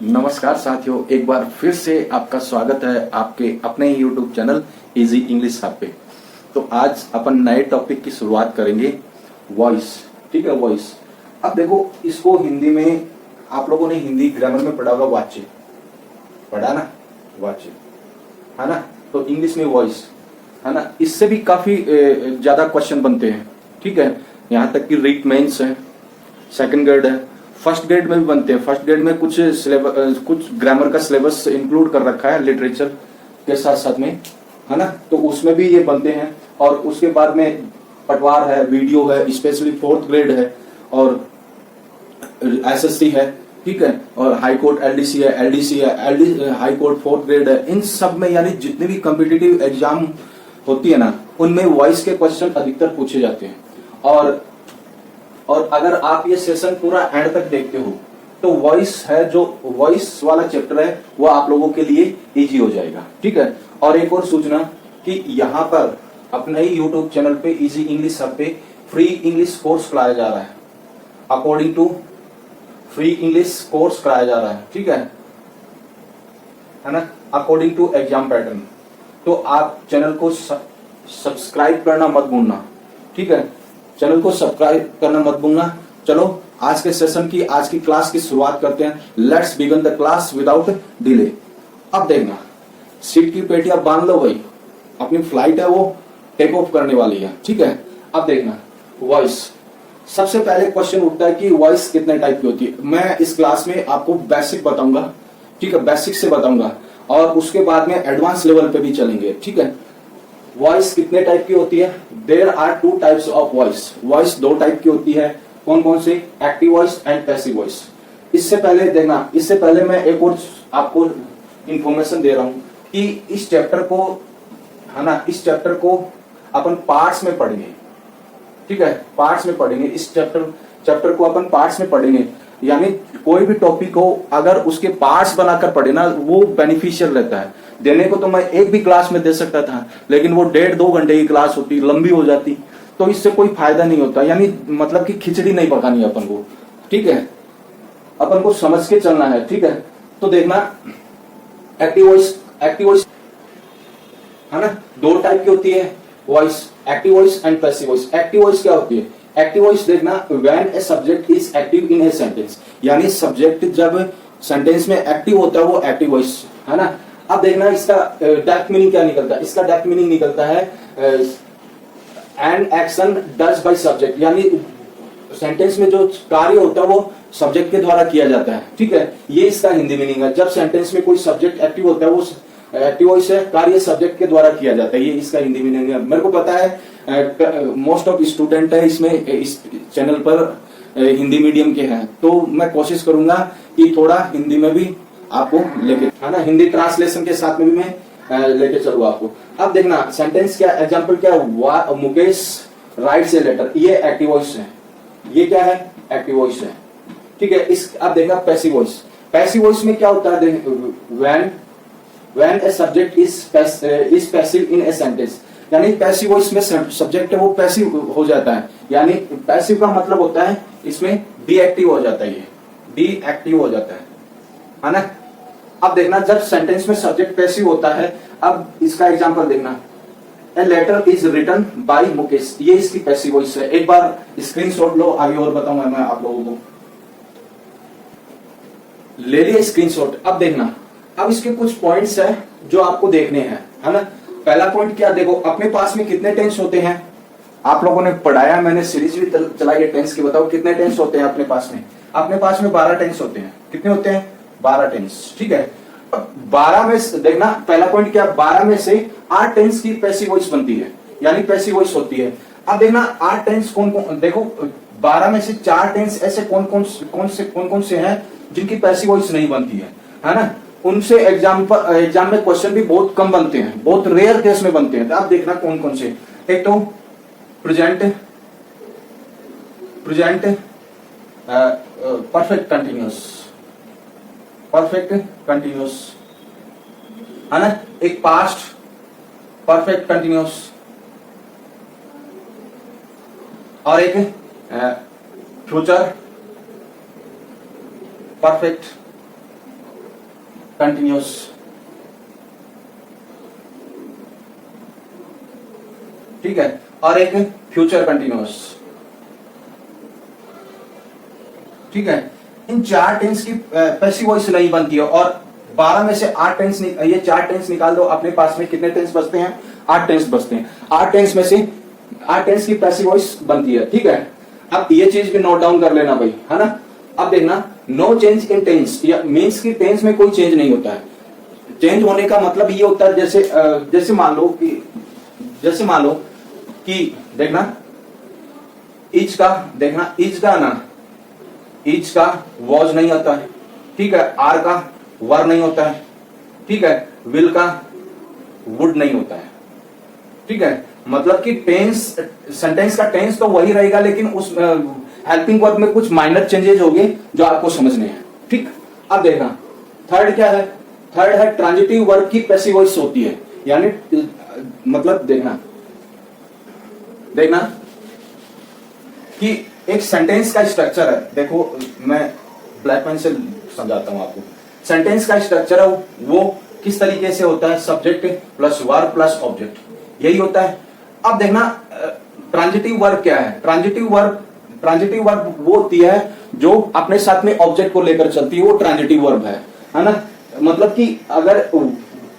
नमस्कार साथियों, एक बार फिर से आपका स्वागत है आपके अपने ही YouTube channel easy English hub पे। तो आज अपन नए टॉपिक की शुरुआत करेंगे, वॉइस। ठीक है, वॉइस। अब देखो, इसको हिंदी में आप लोगों ने हिंदी ग्रामर में पढ़ा होगा, वाच्य पढ़ा ना, वाच्य है ना। तो इंग्लिश में वॉइस है ना। इससे भी काफी ज्यादा क्वेश्चन बनते हैं। ठीक है, यहाँ तक कि रीट मेंस है, सेकंड ग्रेड है, फर्स्ट ग्रेड में भी बनते हैं। फर्स्ट ग्रेड में कुछ ग्रामर का सिलेबस इंक्लूड कर रखा है लिटरेचर के साथ साथ में, है ना। तो उसमें भी ये बनते हैं। और उसके बाद में पटवार है, वीडियो है, स्पेशली फोर्थ ग्रेड है, और एसएससी है। ठीक है, और हाई कोर्ट एलडीसी है, हाई कोर्ट फोर्थ ग्रेड है। इन सब में यानी जितने भी कॉम्पिटिटिव एग्जाम होती है ना, उनमें वॉइस के क्वेश्चन अधिकतर पूछे जाते हैं। और अगर आप ये सेशन पूरा एंड तक देखते हो तो वॉइस है, जो वॉइस वाला चैप्टर है, वो आप लोगों के लिए इजी हो जाएगा। ठीक है, और एक और सूचना कि यहाँ पर अपने ही यूट्यूब चैनल पे इजी इंग्लिश हब पे फ्री इंग्लिश कोर्स कराया जा रहा है। According to free English course कराया जा रहा है। ठीक है ना, अकॉर्डिंग टू एग्जाम पैटर्न। तो आप चैनल को सब्सक्राइब करना मत भूलना। ठीक है, चैनल को सब्सक्राइब करना मत भूलना। चलो आज के सेशन की, आज की क्लास की शुरुआत करते हैं। Let's begin the class without delay. अब देखना, सीट की पेटियां बांध लो भाई, अपनी फ्लाइट है वो टेक ऑफ करने वाली है। ठीक है, अब देखना, वॉइस। सबसे पहले क्वेश्चन उठता है कि वॉइस कितने टाइप की होती है। मैं इस क्लास में आपको बेसिक बताऊंगा। ठीक है, बेसिक से बताऊंगा, और उसके बाद में एडवांस लेवल पे भी चलेंगे। ठीक है, वॉइस कितने टाइप की होती है? There are two types of voice. Voice दो टाइप की होती है। कौन कौन से? Active voice and passive voice. इससे पहले देखना, इससे पहले मैं एक और आपको इंफॉर्मेशन दे रहा हूं कि इस चैप्टर को, है ना, इस चैप्टर को अपन पार्ट्स में पढ़ेंगे। ठीक है, पार्ट्स में पढ़ेंगे। इस चैप्टर को अपन पार्ट्स में पढ़ेंगे। यानी कोई भी टॉपिक हो, अगर उसके पार्ट्स बनाकर पढ़े ना, वो बेनिफिशियल रहता है। देने को तो मैं एक भी क्लास में दे सकता था, लेकिन वो 1.5-2 घंटे की क्लास होती, लंबी हो जाती, तो इससे कोई फायदा नहीं होता। यानी मतलब कि खिचड़ी नहीं पकानी अपन को। ठीक है, अपन को समझ के चलना है। ठीक है, तो देखना, एक्टिव वॉइस है ना, दो टाइप की होती है voice, active voice and passive voice. Active voice क्या होती है? एक्टिव वॉइस देखना, when a subject is active in a sentence, यानी सब्जेक्ट जब सेंटेंस में एक्टिव होता है, वो एक्टिव वॉइस है ना। अब देखना, इसका डायरेक्ट मीनिंग क्या निकलता है? इसका डायरेक्ट मीनिंग निकलता है an action does by subject, यानी सेंटेंस में जो कार्य होता है वो सब्जेक्ट के द्वारा किया जाता है। ठीक है, ये इसका हिंदी मीनिंग है। जब सेंटेंस में कोई सब्जेक्ट एक्टिव होता है, वो एक्टिव वॉइस है, कार्य सब्जेक्ट के द्वारा किया जाता है। ये इसका हिंदी मीनिंग है। मेरे को पता है मोस्ट ऑफ स्टूडेंट है इसमें, इस चैनल पर हिंदी मीडियम के हैं, तो मैं कोशिश करूंगा कि थोड़ा हिंदी में भी आपको लेके, है ना, हिंदी ट्रांसलेशन के साथ में भी मैं लेके चलूँ आपको। अब देखना, सेंटेंस क्या, एग्जांपल क्या, मुकेश राइट्स ए लेटर, ये एक्टिव वॉइस है। ये क्या है? एक्टिव वॉइस है। ठीक है, इस अब देखना पैसिव वॉइस। पैसिव वॉइस में क्या होता है? When a subject is passive in a sentence, यानी पैसिव वॉइस में सब्जेक्ट है वो पैसिव हो जाता है। यानी पैसिव का मतलब होता है इसमें डीएक्टिव हो जाता है, ये डीएक्टिव हो जाता है ना। अब देखना, जब सेंटेंस में सब्जेक्ट पैसिव होता है, अब इसका एग्जांपल देखना, a letter is written by Mukesh, ये इसकी पैसिव वॉइस है। एक बार स्क्रीनशॉट लो, आगे और बताऊंगा मैं आप लोगों को। ले लिया स्क्रीनशॉट। अब देखना, अब इसके कुछ पॉइंट्स है जो आपको देखने हैं, है ना। पहला पॉइंट क्या, देखो, अपने पास में कितने टेंस होते हैं? आप लोगों ने पढ़ाया, मैंने सीरीज भी चलाई है टेंस की। बताओ कितने टेंस होते हैं अपने पास में? अपने पास में 12 टेंस होते हैं। कितने होते हैं? 12 टेंस। ठीक है, 12 में देखना, पहला पॉइंट क्या, 12 में से 8 टेंस की पैसिव वॉइस बनती है, यानी पैसिव वॉइस होती है। अब देखना, 8 टेंस कौन कौन, देखो 12 में से 4 टेंस ऐसे कौन कौन से हैं जिनकी पैसिव वॉइस नहीं बनती है ना। उनसे एग्जाम में क्वेश्चन भी बहुत कम बनते हैं, बहुत रेयर केस में बनते हैं। तो आप देखना कौन कौन से। एक तो प्रेजेंट परफेक्ट कंटिन्यूअस है ना। एक पास्ट परफेक्ट कंटिन्यूअस, और एक फ्यूचर परफेक्ट कंटिन्यूस, ठीक है, और एक फ्यूचर कंटिन्यूस, ठीक है। इन 4 टेंस की पैसिव वॉइस नहीं बनती है और 12 में से 8 टेंस, ये 4 टेंस निकाल दो, अपने पास में कितने टेंस बचते हैं? 8 टेंस बचते हैं। 8 टेंस में से 8 टेंस की पैसिव वॉइस बनती है, ठीक है। अब ये चीज भी नोट डाउन कर लेना भाई, है ना। अब देखना, नो चेंज इन टेंस, या मीन्स की टेंस में कोई चेंज नहीं होता है। चेंज होने का मतलब ये होता है जैसे मान लो कि देखना इच का, देखना इच का ना, इच का वॉज नहीं होता है, ठीक है। आर का वर नहीं होता है, ठीक है। विल का वुड नहीं होता है, ठीक है। मतलब कि टेंस, सेंटेंस का टेंस तो वही रहेगा, लेकिन उस हेल्पिंग वर्ब में कुछ माइनर चेंजेस होंगे जो आपको समझने हैं, ठीक। अब देखना थर्ड क्या है? थर्ड है ट्रांजिटिव वर्ब की पैसिव वॉइस होती है, यानी मतलब देखना कि एक सेंटेंस का स्ट्रक्चर है। देखो मैं ब्लैक पेन से समझाता हूं आपको। सेंटेंस का स्ट्रक्चर है वो किस तरीके से होता है? Subject plus verb plus object, यही होता है। अब देखना ट्रांजिटिव वर्ब क्या है? ट्रांजिटिव वर्ब वो होती है जो अपने साथ में ऑब्जेक्ट को लेकर चलती है, वो ट्रांजिटिव वर्ब है ना। मतलब कि अगर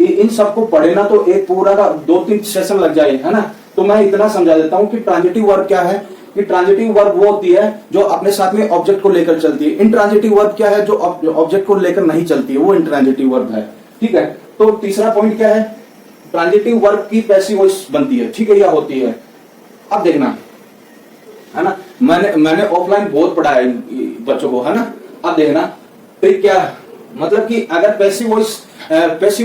इन सबको पढ़े ना तो एक पूरा का 2-3 सेशन लग जाए, है ना। तो मैं इतना समझा देता हूं कि ट्रांजिटिव वर्ब क्या है। कि ट्रांजिटिव वर्ब वो होती है जो अपने साथ में ऑब्जेक्ट को लेकर चलती है। इंट्रांजिटिव वर्ब क्या है? जो ऑब्जेक्ट को लेकर नहीं चलती है, वो इंट्रांजिटिव वर्ब है, ठीक है। तो तीसरा पॉइंट क्या है? ट्रांजिटिव वर्ब की पैसिव वॉइस बनती है, ठीक है, या होती है। अब देखना, है ना, मैंने ऑफलाइन बहुत पढ़ा है बच्चों को, है ना। अब देखना ट्रिक क्या है, मतलब कि अगर पैसिव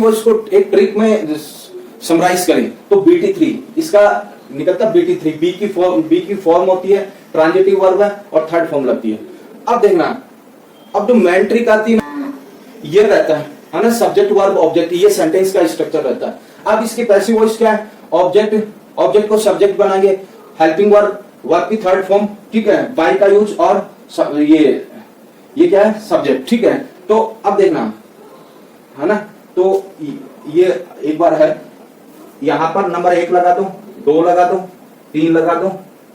वॉइस को एक ट्रिक में समराइज करें तो BT3 इसका निकलता, BT3 बी की फॉर्म होती है, ट्रांजिटिव वर्ब है और थर्ड फॉर्म लगती है। अब देखना, अब जो मेन ट्रिक आती है ये रहता है ना, सब्जेक्ट वर्ब ऑब्जेक्ट, ये सेंटेंस का स्ट्रक्चर रहता है। अब इसकी पैसिव वॉइस क्या है? ऑब्जेक्ट को सब्जेक्ट बनाएंगे, हेल्पिंग वर्ब की थर्ड फॉर्म, ठीक है, बाय का यूज, और ये क्या है? सब्जेक्ट, ठीक है। तो अब देखना, है ना, तो ये एक बार है, यहां पर नंबर 1 लगा दो, 2 लगा दो, 3 लगा दो,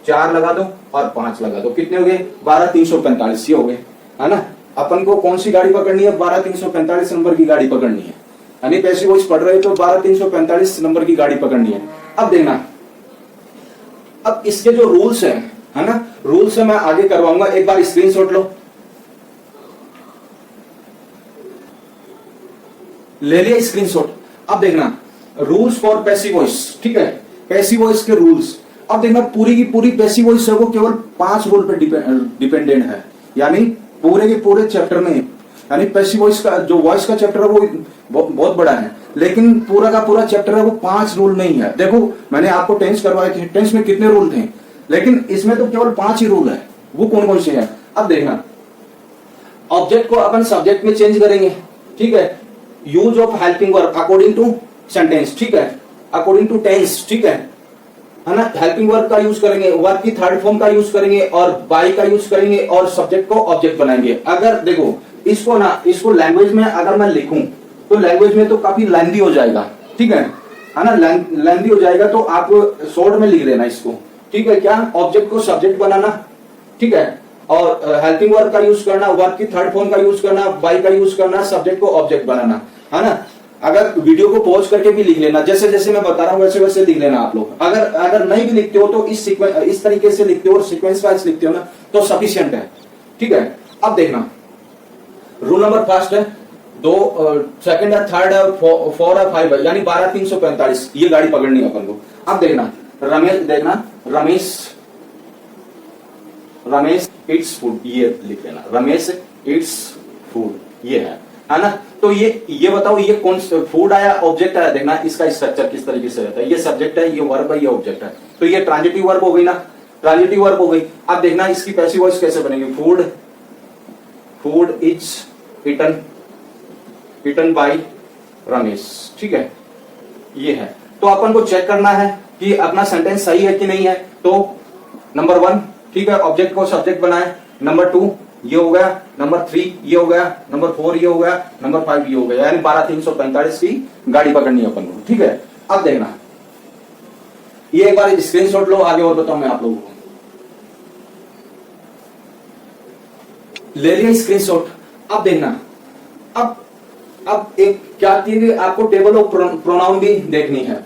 4 लगा दो और 5 लगा दो। कितने हो गए? 12345 ये हो गए, है ना। अपन को कौन सी गाड़ी पकड़नी है? 12345 नंबर की गाड़ी पकड़नी है, यानी पैसिव वॉइस पढ़ रहे हो तो 12345 नंबर की गाड़ी पकड़नी है। अब देखना, अब इसके जो रूल्स है ना, रूल्स है मैं आगे करवाऊंगा, एक बार स्क्रीनशॉट लो, ले लिया स्क्रीनशॉट। अब देखना रूल्स फॉर पैसिव वॉइस, ठीक है, पैसिव वॉइस के रूल्स। अब देखना पूरी की पूरी पैसिव वॉइस है वो केवल 5 रूल पे डिपेंडेंट है, यानी पूरे के पूरे चैप्टर में, यानी पैसिव वॉइस का जो वॉइस का चैप्टर है वो बहुत बड़ा है, लेकिन पूरा का पूरा चैप्टर है वो 5 रूल में ही है। देखो मैंने आपको टेंस करवाए थे, टेंस में कितने रूल थे, लेकिन इसमें तो केवल 5 ही रूल है। वो कौन कौन से हैं? अब देखना, ऑब्जेक्ट को अपन सब्जेक्ट में चेंज करेंगे, ठीक है। Use of helping verb according to sentence, ठीक है, अकॉर्डिंग टू टेंस, ठीक है ना। हेल्पिंग वर्ब का यूज करेंगे, वर्ब की थर्ड फॉर्म का यूज करेंगे और बाय का यूज करेंगे और सब्जेक्ट को ऑब्जेक्ट बनाएंगे। अगर देखो इसको लैंग्वेज में अगर मैं लिखूं तो लैंग्वेज में तो काफी लेंथी हो जाएगा, ठीक है ना, लेंथी हो जाएगा, तो आप शॉर्ट में लिख लेना इसको, ठीक है। क्या? ऑब्जेक्ट को सब्जेक्ट बनाना, ठीक है, और हेल्पिंग वर्ब का यूज करना, वर्ब की थर्ड फॉर्म का यूज करना, बाय का यूज करना, सब्जेक्ट को ऑब्जेक्ट बनाना, है ना। अगर वीडियो को पॉज करके भी लिख लेना, जैसे जैसे मैं बता रहा हूं वैसे वैसे लिख लेना आप लोग। अगर नहीं भी लिखते हो तो इस तरीके से लिखते हो और सीक्वेंस वाइज लिखते हो ना तो सफिशिएंट है, ठीक है। अब देखना रूल नंबर फर्स्ट है, 2 सेकंड है, थर्ड है, 4 है, 5 है, यानी 12345 ये गाड़ी पकड़नी है अपन को। अब देखना रमेश इट्स फूड, ये लिख लेना, रमेश इट्स फूड, ये है ना। तो ये बताओ ये कौन सा फूड आया, ऑब्जेक्ट आया, देखना इसका स्ट्रक्चर किस तरीके से रहता है। ये सब्जेक्ट है, ये वर्ब है, ये ऑब्जेक्ट है, तो ये ट्रांजिटिव वर्ब हो गई ना, ट्रांजिटिव वर्ब हो गई। अब देखना इसकी पैसिव वॉइस कैसे बनेगी। Food is eaten by Ramesh, ठीक है, ये है। तो अपन को चेक करना है कि अपना सेंटेंस सही है कि नहीं है। तो नंबर 1, ठीक है, ऑब्जेक्ट को सब्जेक्ट बनाए। नंबर 2, ये हो गया नंबर 3, ये हो गया नंबर 4, ये हो गया नंबर 5, ये हो गया, यानी 12,345 की गाड़ी पकड़नी है अपन को। ठीक है, अब देखना, ये एक बार स्क्रीनशॉट लो, आगे और बताऊं मैं आप लोगों को। ले लिया स्क्रीनशॉट, अब देखना, अब एक क्या थी, आपको टेबल ऑफ प्रोनाउन भी देखनी है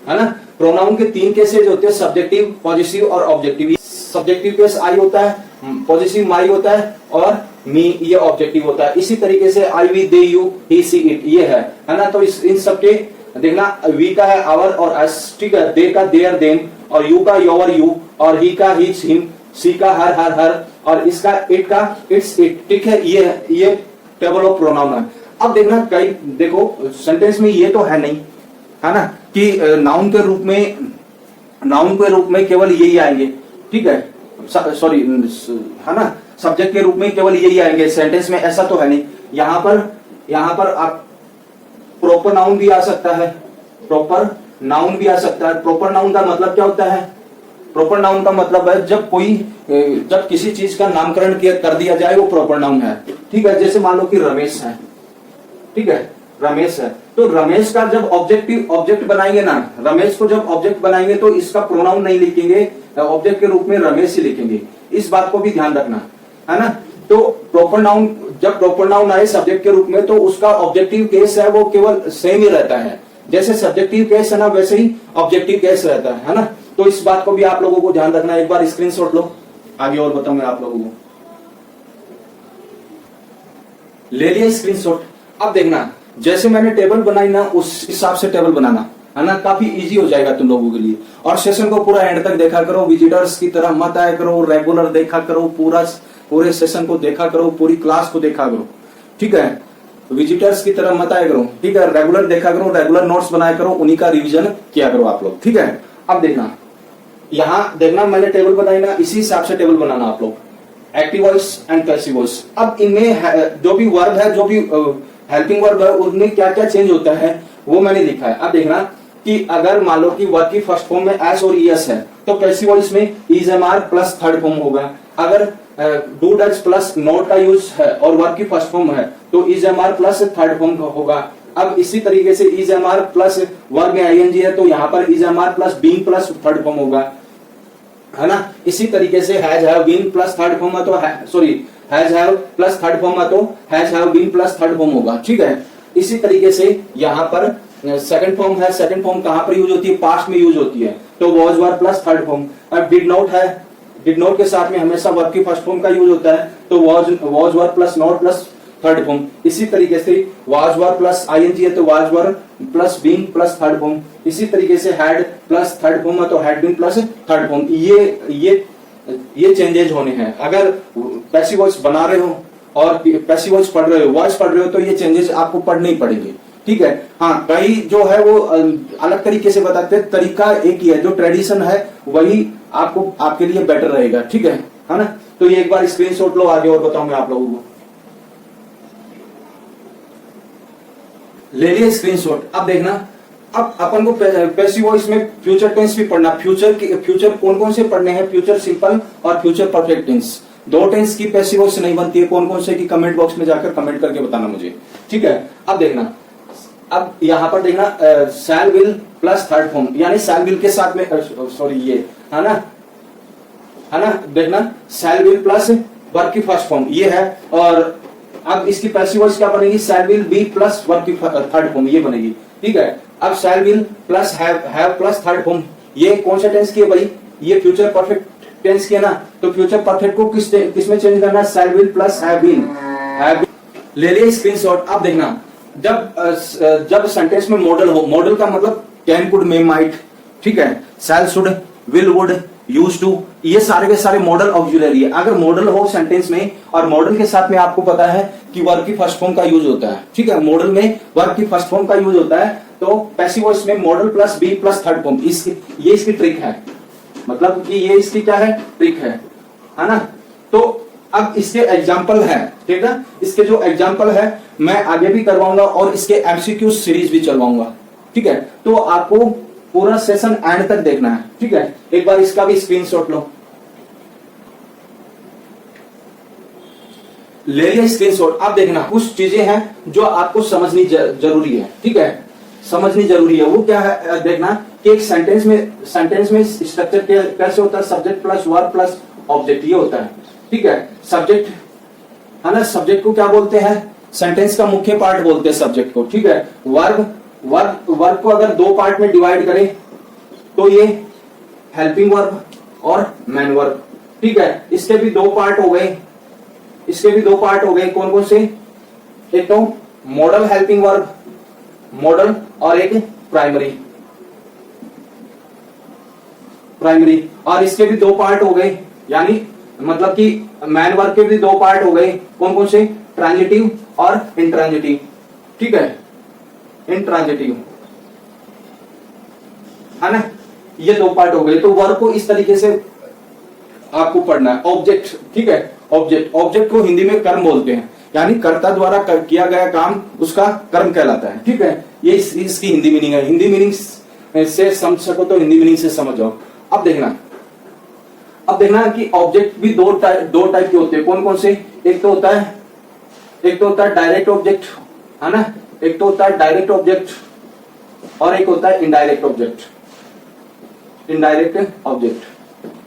ना। प्रोनाउन के 3 केसेज होते हैं, सब्जेक्टिव, पॉजिटिव और ऑब्जेक्टिव। सब्जेक्टिव केस आई होता है, पॉजिटिव माई होता है, और मी ये ऑब्जेक्टिव होता है। इसी तरीके से I, we, they, you, he, she, it ये है ना। तो इन सबके देखना, वी का है आवर और अस, ठीक है, दे का देयर देम, और यू का योर यू, और ही का हिज हिम, सी का हर, और इसका इट का इट्स इट। ठीक है, ये टेबल ऑफ प्रोनाउन है। अब देखना, कई देखो सेंटेंस में ये तो है नहीं, है ना, कि नाउन के रूप में केवल यही आएंगे। ठीक है, सॉरी, है ना, सब्जेक्ट के रूप में केवल यही आएंगे सेंटेंस में, ऐसा तो है नहीं। यहां पर आप प्रॉपर नाउन भी आ सकता है, प्रॉपर नाउन भी आ सकता है। प्रॉपर नाउन का मतलब क्या होता है? प्रॉपर नाउन का मतलब है जब किसी चीज का नामकरण कर दिया जाए, वो प्रॉपर नाउन है। ठीक है, जैसे मान लो कि रमेश है, ठीक है, रमेश है, तो रमेश का जब ऑब्जेक्ट बनाएंगे ना, रमेश को जब ऑब्जेक्ट बनाएंगे तो इसका प्रोनाउन नहीं लिखेंगे, ऑब्जेक्ट के रूप में रमेश ही लिखेंगे। इस बात को भी ध्यान रखना, है ना। तो प्रॉपर नाउन, जब प्रॉपर नाउन आए सब्जेक्ट के रूप में, तो उसका ऑब्जेक्टिव केस है वो केवल सेम ही रहता है। जैसे सब्जेक्टिव केस है ना, वैसे ही ऑब्जेक्टिव केस रहता है ना। तो इस बात को भी आप लोगों को ध्यान रखना। एक बार स्क्रीनशॉट लो, आगे और बताऊंगा आप लोगों को। ले लिया स्क्रीनशॉट, अब देखना, जैसे मैंने टेबल बनाई ना, उस हिसाब से टेबल बनाना, है ना, काफी इजी हो जाएगा तुम लोगों के लिए। और सेशन को पूरा एंड तक देखा करो, विजिटर्स की तरह मत आया करो, रेगुलर देखा करो, पूरे सेशन को देखा करो, पूरी क्लास को देखा करो। ठीक है, विजिटर्स की तरह मत आया करो, ठीक है, रेगुलर देखा करो, रेगुलर नोट्स बनाया करो, उन्हीं का रिविजन किया करो आप लोग। ठीक है, अब देखना, यहां देखना, मैंने टेबल बनाई ना, इसी हिसाब से टेबल बनाना आप लोग, active voice and passive voice. अब इनमें जो भी वर्ब है, जो भी हेल्पिंग वर्ब है, उनमें क्या क्या चेंज होता है वो मैंने लिखा है। अब देखना कि अगर मान लो कि वर्ब की फर्स्ट फॉर्म में एस और ईएस है, तो पैसिव वॉइस में is am are plus third form होगा। अगर डू डज प्लस नॉट का यूज है और वर्ब की फर्स्ट फॉर्म है, तो is am are plus third form होगा। अब इसी तरीके से is am are plus verb में आईएनजी है, तो यहाँ पर is am are plus being plus third form होगा, है ना। इसी तरीके से has have been plus third form है, तो sorry, has have plus third form है, तो has have been plus third form होगा। ठीक है, इसी तरीके से यहाँ पर सेकंड फॉर्म है, सेकंड फॉर्म कहां पर यूज होती है? पास्ट में यूज होती है, तो was were plus third form. अब डिड नॉट है, डिड नॉट के साथ में हमेशा वर्ब की फर्स्ट फॉर्म का यूज होता है, तो was were plus not plus third form. इसी तरीके से वाज वर प्लस आईएनजी है, तो was were plus being plus third form. इसी तरीके से हैड प्लस थर्ड फॉर्म है, तो had been plus third form. ये चेंजेस होने हैं। अगर पैसिव वॉइस बना रहे हो और पैसिव वॉइस पढ़ रहे हो, वॉइस पढ़ रहे हो, तो ये चेंजेस आपको पढ़ने ही पड़ेंगे। ठीक है, हाँ, कई जो है वो अलग तरीके से बताते हैं, तरीका एक ही है, जो ट्रेडिशन है वही आपको आपके लिए बेटर रहेगा। ठीक है ना। तो ये एक बार स्क्रीनशॉट लो, आगे और बताऊंगा आप लोगों को। ले लिए स्क्रीनशॉट, अब देखना, अब अपन को पैसिव वॉइस में फ्यूचर टेंस भी पढ़ना। फ्यूचर कौन कौन से पढ़ने हैं? फ्यूचर सिंपल और फ्यूचर परफेक्ट टेंस। दो टेंस की पैसिव वॉइस नहीं बनती है, कौन कौन से की कमेंट बॉक्स में जाकर कमेंट करके बताना मुझे। ठीक है, अब देखना, अब यहां पर देखना, शैल विल प्लस थर्ड फॉर्म, यानी शैल विल के साथ में, सॉरी, ये है ना, देखना, शैल विल प्लस वर्ब की फर्स्ट फॉर्म ये है, और अब इसकी पैसिव वॉइस क्या बनेगी? शैल विल बी प्लस वर्ब की थर्ड फॉर्म ये बनेगी। ठीक है, अब शैल will plus have plus third form, ये कौन सा टेंस की है भाई? ये फ्यूचर परफेक्ट टेंस की है ना। तो फ्यूचर परफेक्ट को किसमें चेंज करना है? Shall will plus have been. ले लिया स्क्रीनशॉट, अब देखना, जब सेंटेंस में मॉडल हो, मॉडल का मतलब कैन, कुड, मे, माइट, ठीक है, shall, should, will, would, used to, ये सारे के सारे मॉडल ऑक्सिलरी है। अगर मॉडल हो सेंटेंस में और मॉडल के साथ में आपको पता है कि वर्ब की फर्स्ट फॉर्म का यूज होता है, ठीक है, मॉडल में वर्ब की फर्स्ट फॉर्म का यूज होता है, तो पैसिव वॉइस में modal plus be plus third form, ये इसकी ट्रिक है, मतलब कि ये इसकी क्या है? ट्रिक है ना। तो अब इसके एग्जाम्पल है, ठीक है, इसके जो एग्जाम्पल है मैं आगे भी करवाऊंगा और इसके एमसीक्यू सीरीज भी चलवाऊंगा। ठीक है, तो आपको पूरा सेशन एंड तक देखना है। ठीक है, एक बार इसका भी स्क्रीनशॉट लो। ले लिया स्क्रीनशॉट। अब देखना कुछ चीजें हैं जो आपको समझनी जरूरी है, ठीक है, समझनी जरूरी है। वो क्या है देखना कि एक सेंटेंस में स्ट्रक्चर कैसे होता है, subject plus verb plus object, ये होता है, ठीक है। सब्जेक्ट है ना, सब्जेक्ट को क्या बोलते हैं, सेंटेंस का मुख्य पार्ट बोलते हैं सब्जेक्ट को, ठीक है। वर्ब को अगर दो पार्ट में डिवाइड करें तो ये हेल्पिंग वर्ब और मेन वर्ब, ठीक है। इसके भी दो पार्ट हो गए, कौन कौन से, एक तो मॉडल हेल्पिंग वर्ब, मॉडल, और एक प्राइमरी, और इसके भी दो पार्ट हो गए, यानी मतलब कि मैन वर्ब के भी दो पार्ट हो गए, कौन कौन से, ट्रांजिटिव और इंट्रांजिटिव, ठीक है, इंट्रांजिटिव, है ना, ये दो पार्ट हो गए। तो वर्ब को इस तरीके से आपको पढ़ना है। ऑब्जेक्ट, ठीक है, ऑब्जेक्ट को हिंदी में कर्म बोलते हैं, यानी कर्ता द्वारा किया गया काम उसका कर्म कहलाता है, ठीक है। ये इसकी हिंदी मीनिंग है। हिंदी मीनिंग से समझ सको तो हिंदी मीनिंग से समझ जाओ। अब देखना कि ऑब्जेक्ट भी दो टाइप के होते हैं, कौन कौन से, एक तो होता है डायरेक्ट ऑब्जेक्ट, है ना, एक तो होता है डायरेक्ट ऑब्जेक्ट और एक होता है इनडायरेक्ट ऑब्जेक्ट,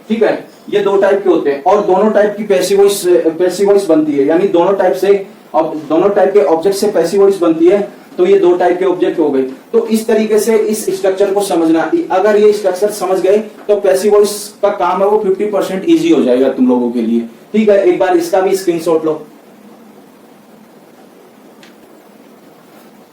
ठीक है। ये दो टाइप के होते हैं और दोनों टाइप की पैसिव वॉइस बनती है, यानी दोनों टाइप के ऑब्जेक्ट से पैसिव वॉइस बनती है। तो ये दो टाइप के ऑब्जेक्ट हो गए। तो इस तरीके से इस स्ट्रक्चर को समझना, अगर ये स्ट्रक्चर समझ गए तो पैसिव वॉइस का काम है वो 50% इजी हो जाएगा तुम लोगों के लिए, ठीक है। एक बार इसका भी स्क्रीनशॉट लो।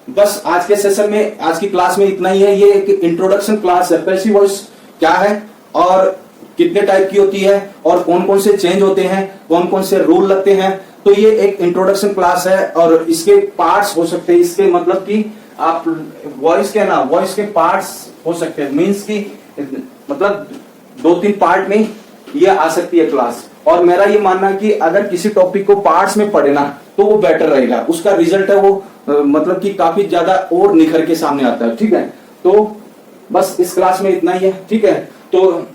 बस आज के सेशन में, आज की क्लास में इतना ही है। ये एक इंट्रोडक्शन क्लास है, पैसिव वॉइस क्या है और कितने टाइप की होती है और कौन कौन से चेंज होते हैं, कौन कौन से रूल लगते हैं। तो ये एक इंट्रोडक्शन क्लास है और इसके पार्ट्स हो सकते हैं, इसके मतलब कि आप वॉइस के पार्ट्स हो सकते हैं, मींस की मतलब 2-3 पार्ट में ये आ सकती है क्लास। और मेरा ये मानना है कि अगर किसी टॉपिक को पार्ट्स में पढ़े ना तो वो बेटर रहेगा, उसका रिजल्ट है वो मतलब कि काफी ज्यादा और निखर के सामने आता है, ठीक है। तो बस इस क्लास में इतना ही है, ठीक है। तो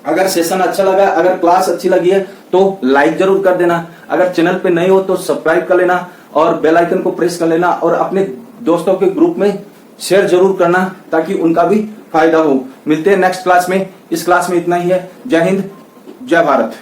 अगर सेशन अच्छा लगा, अगर क्लास अच्छी लगी है तो लाइक जरूर कर देना, अगर चैनल पे नए हो तो सब्सक्राइब कर लेना और बेल आइकन को प्रेस कर लेना और अपने दोस्तों के ग्रुप में शेयर जरूर करना ताकि उनका भी फायदा हो। मिलते हैं नेक्स्ट क्लास में। इस क्लास में इतना ही है। जय हिंद, जय भारत।